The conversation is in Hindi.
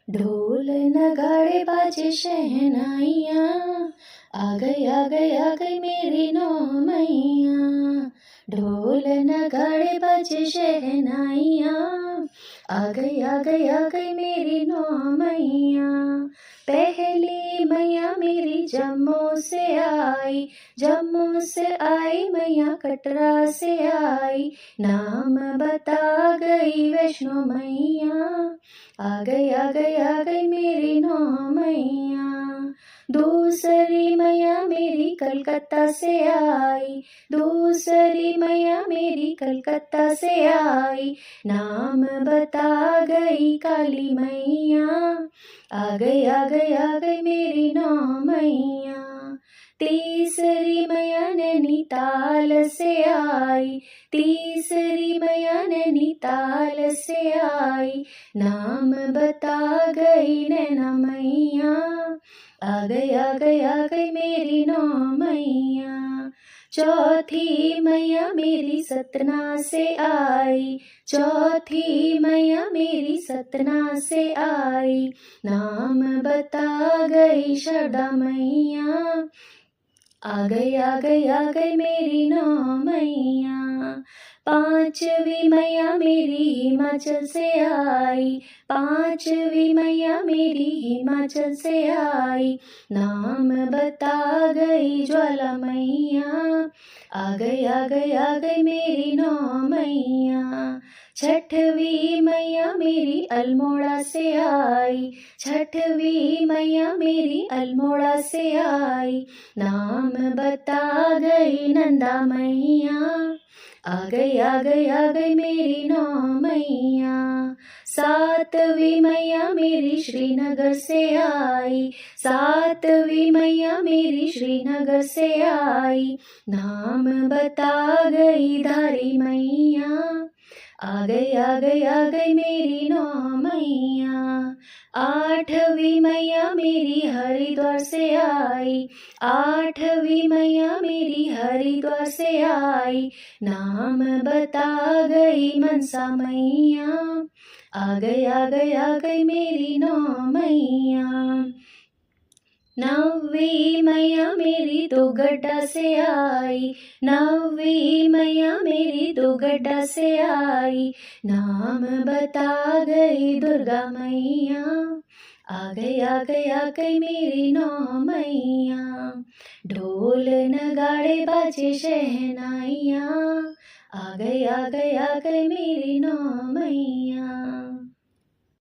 ढोल नगाड़े बाजे शहनाइयाँ, आ गई मेरी नौ मैया। ढोल नगाड़े बाजे शहनाइयाँ, आ गई मेरी नौ मैया। पहली मैया मेरी जम्मू से आई, जम्मू से आई मैया कटरा से आई, नाम बता गई वैष्णो मैया। आ गई मेरी नौ मैया। दूसरी मैया मेरी कलकत्ता से आई, दूसरी मैया मेरी कलकत्ता से आई, नाम बता गई काली मैया। आ गई मेरी नौ मैया। तीसरी मैया नैनीताल से आई, तीसरी मैया नैनीताल से आई, नाम बता गई नैना मैया। आ गई मेरी नौ मैया। चौथी मैया मेरी सतना से आई, चौथी मैया मेरी सतना से आई, नाम बता गई शारदा मैया। आ गई मेरी नौ मैया। पांचवी मैया मेरी हिमाचल से आई, पांचवी मैया मेरी हिमाचल से आई, नाम बता गई ज्वाला मैया। आ गई मेरी नौ मैया। छठवीं मैया मेरी अल्मोड़ा से आई, छठवीं मैया मेरी अल्मोड़ा से आई, नाम बता गई नंदा मैया। आ गई मेरी नौ मैया। सातवीं मैया मेरी श्रीनगर से आई, सातवीं मैया मेरी श्रीनगर से आई, नाम बता गई धारी मैया। आ गई मेरी नौ मैया। आठवीं मैया मेरी हरिद्वार से आई, आठवीं मैया मेरी हरिद्वार से आई, नाम बता गई मनसा मैया। आ गई मेरी नौ मैया। नौवीं मैया मेरी दुगड्डा से आई, नौवीं मैया मेरी दुगड्डा से आई, नाम बता गई दुर्गा मैया। आ गई मेरी नौ मैया। ढोल नगाड़े बाजे शहनाइयाँ, आ गई मेरी नौ मैया।